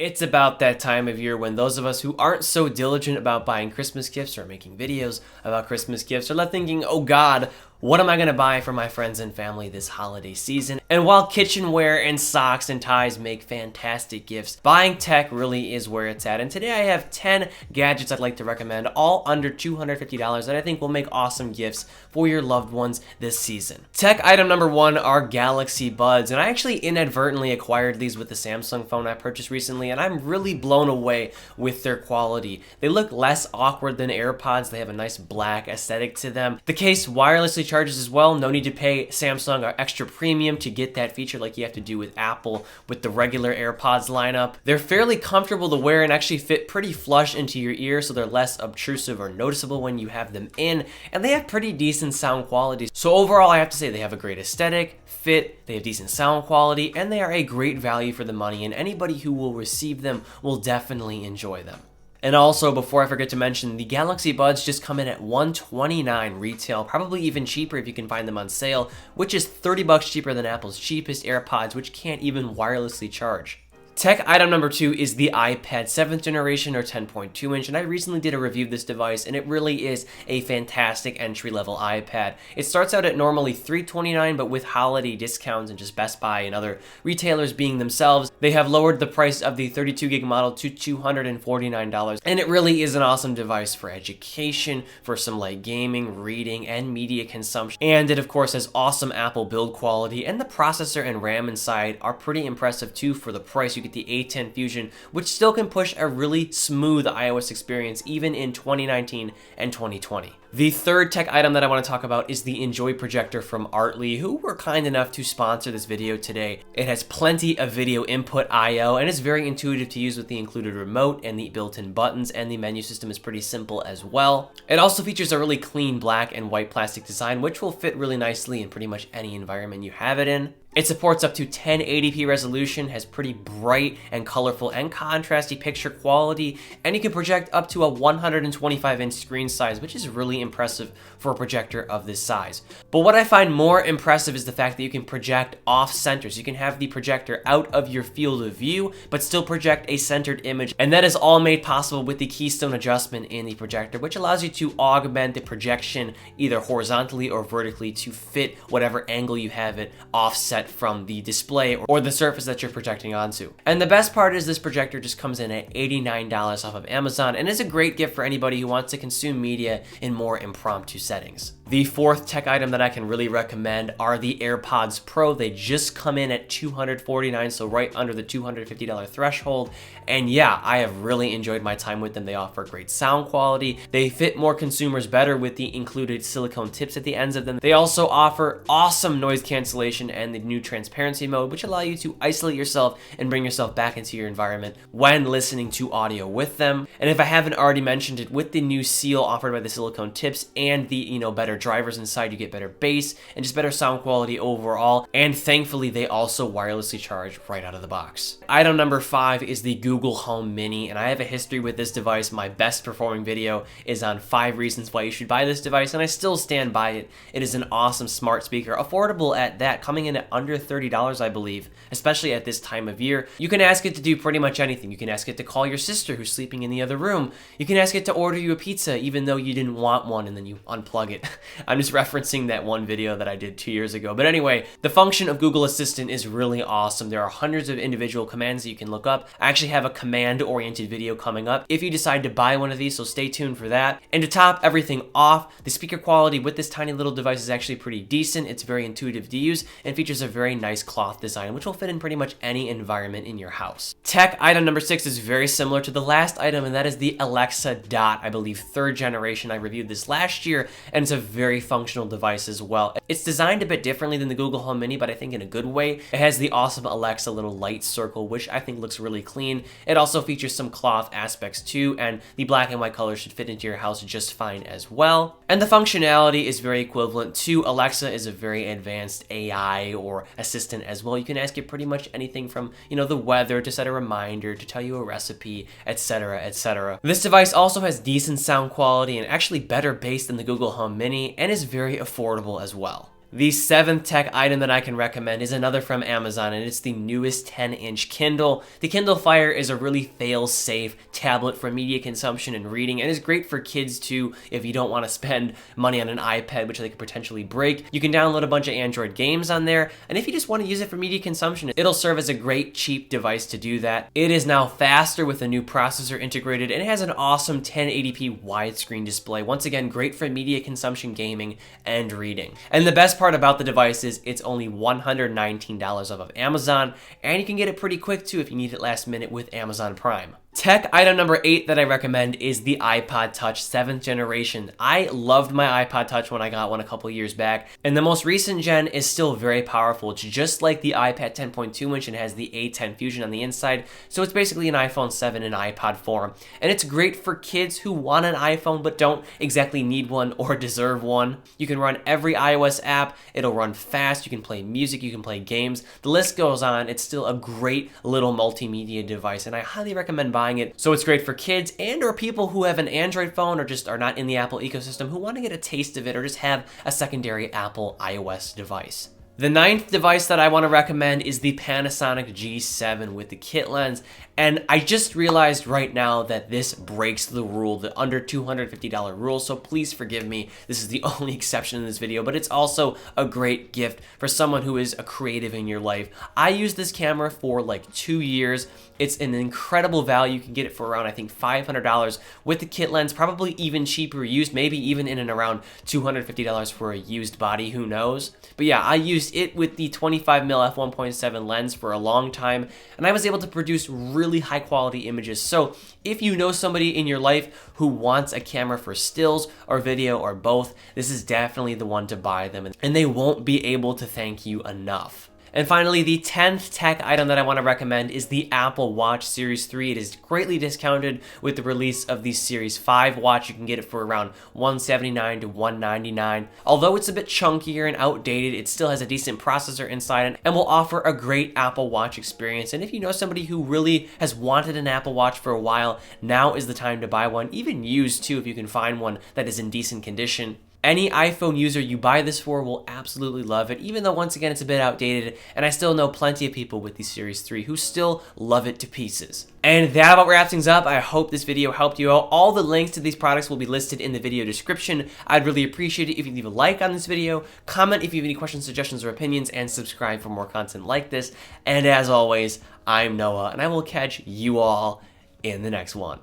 It's about that time of year when those of us who aren't so diligent about buying Christmas gifts or making videos about Christmas gifts are left thinking, oh God, what am I going to buy for my friends and family this holiday season? And while kitchenware and socks and ties make fantastic gifts, buying tech really is where it's at. And today I have 10 gadgets I'd like to recommend, all under $250 that I think will make awesome gifts for your loved ones this season. Tech item number one are Galaxy Buds. And I actually inadvertently acquired these with the Samsung phone I purchased recently, and I'm really blown away with their quality. They look less awkward than AirPods. They have a nice black aesthetic to them. The case wirelessly charges as well. No need to pay Samsung or extra premium to get that feature like you have to do with Apple with the regular AirPods lineup. They're fairly comfortable to wear and actually fit pretty flush into your ear, so they're less obtrusive or noticeable when you have them in, and they have pretty decent sound quality. So overall, I have to say they have a great aesthetic, fit, they have decent sound quality, and they are a great value for the money, and anybody who will receive them will definitely enjoy them. And also, before I forget to mention, the Galaxy Buds just come in at $129 retail, probably even cheaper if you can find them on sale, which is $30 cheaper than Apple's cheapest AirPods, which can't even wirelessly charge. Tech item number two is the iPad 7th generation or 10.2 inch, and I recently did a review of this device, and it really is a fantastic entry-level iPad. It starts out at normally $329, but with holiday discounts and just Best Buy and other retailers being themselves, they have lowered the price of the 32 gig model to $249, and it really is an awesome device for education, for some light gaming, reading, and media consumption. And it of course has awesome Apple build quality, and the processor and RAM inside are pretty impressive too for the price. You get the A10 Fusion, which still can push a really smooth iOS experience even in 2019 and 2020. The third tech item that I want to talk about is the Enjoy Projector from Artlii, who were kind enough to sponsor this video today. It has plenty of video input I/O and is very intuitive to use with the included remote and the built-in buttons, and the menu system is pretty simple as well. It also features a really clean black and white plastic design, which will fit really nicely in pretty much any environment you have it in. It supports up to 1080p resolution, has pretty bright and colorful and contrasty picture quality, and you can project up to a 125-inch screen size, which is really impressive for a projector of this size. But what I find more impressive is the fact that you can project off-center. So you can have the projector out of your field of view, but still project a centered image, and that is all made possible with the keystone adjustment in the projector, which allows you to augment the projection either horizontally or vertically to fit whatever angle you have it offset from the display or the surface that you're projecting onto. And the best part is this projector just comes in at $89 off of Amazon and is a great gift for anybody who wants to consume media in more impromptu settings. The fourth tech item that I can really recommend are the AirPods Pro. They just come in at $249, so right under the $250 threshold. And yeah, I have really enjoyed my time with them. They offer great sound quality. They fit more consumers better with the included silicone tips at the ends of them. They also offer awesome noise cancellation and the new transparency mode, which allow you to isolate yourself and bring yourself back into your environment when listening to audio with them. And if I haven't already mentioned it, with the new seal offered by the silicone tips and the better drivers inside, you get better bass and just better sound quality overall. And thankfully, they also wirelessly charge right out of the box. Item number 5 is the Google Home Mini, and I have a history with this device. My best performing video is on 5 reasons why you should buy this device, and I still stand by it. It is an awesome smart speaker, affordable at that, coming in at under $30, I believe, especially at this time of year. You can ask it to do pretty much anything. You can ask it to call your sister who's sleeping in the other room. You can ask it to order you a pizza even though you didn't want one, and then you unplug it. I'm just referencing that one video that I did 2 years ago. But anyway, the function of Google Assistant is really awesome. There are hundreds of individual commands that you can look up. I actually have a command-oriented video coming up if you decide to buy one of these, so stay tuned for that. And to top everything off, the speaker quality with this tiny little device is actually pretty decent. It's very intuitive to use and features a very nice cloth design, which will fit in pretty much any environment in your house. Tech item number 6 is very similar to the last item, and that is the Alexa Dot, I believe 3rd generation. I reviewed this last year, and it's a very functional device as well. It's designed a bit differently than the Google Home Mini, but I think in a good way. It has the awesome Alexa little light circle, which I think looks really clean. It also features some cloth aspects too, and the black and white color should fit into your house just fine as well. And the functionality is very equivalent to Alexa. Is a very advanced AI or assistant as well. You can ask it pretty much anything from, the weather to set a reminder, to tell you a recipe, etc., etc. This device also has decent sound quality and actually better bass than the Google Home Mini, and is very affordable as well. The seventh tech item that I can recommend is another from Amazon, and it's the newest 10-inch Kindle. The Kindle Fire is a really fail-safe tablet for media consumption and reading, and is great for kids too if you don't want to spend money on an iPad, which they could potentially break. You can download a bunch of Android games on there, and if you just want to use it for media consumption, it'll serve as a great cheap device to do that. It is now faster with a new processor integrated, and it has an awesome 1080p widescreen display. Once again, great for media consumption, gaming, and reading. And the best part about the device is it's only $119 off of Amazon, and you can get it pretty quick too if you need it last minute with Amazon Prime. Tech item number 8 that I recommend is the iPod Touch 7th generation. I loved my iPod Touch when I got one a couple years back, and the most recent gen is still very powerful. It's just like the iPad 10.2 inch and has the A10 Fusion on the inside, so it's basically an iPhone 7 in iPod form. And it's great for kids who want an iPhone but don't exactly need one or deserve one. You can run every iOS app, it'll run fast, you can play music, you can play games, the list goes on. It's still a great little multimedia device, and I highly recommend buying it. So it's great for kids and or people who have an Android phone or just are not in the Apple ecosystem who want to get a taste of it or just have a secondary Apple iOS device. The ninth device that I want to recommend is the Panasonic G7 with the kit lens, and I just realized right now that this breaks the rule, the under $250 rule, so please forgive me. This is the only exception in this video, but it's also a great gift for someone who is a creative in your life. I used this camera for like 2 years. It's an incredible value. You can get it for around, I think, $500 with the kit lens, probably even cheaper used, maybe even in and around $250 for a used body, who knows? But yeah, I used it with the 25mm f1.7 lens for a long time, and I was able to produce really high quality images. So if you know somebody in your life who wants a camera for stills or video or both, this is definitely the one to buy them, and they won't be able to thank you enough. And finally, the 10th tech item that I want to recommend is the Apple Watch Series 3. It is greatly discounted with the release of the Series 5 watch. You can get it for around $179 to $199. Although it's a bit chunkier and outdated, it still has a decent processor inside and will offer a great Apple Watch experience. And if you know somebody who really has wanted an Apple Watch for a while, now is the time to buy one, even used too if you can find one that is in decent condition. Any iPhone user you buy this for will absolutely love it, even though once again it's a bit outdated, and I still know plenty of people with the Series 3 who still love it to pieces. And that about wraps things up. I hope this video helped you out. All the links to these products will be listed in the video description. I'd really appreciate it if you leave a like on this video, comment if you have any questions, suggestions, or opinions, and subscribe for more content like this. And as always, I'm Noah, and I will catch you all in the next one.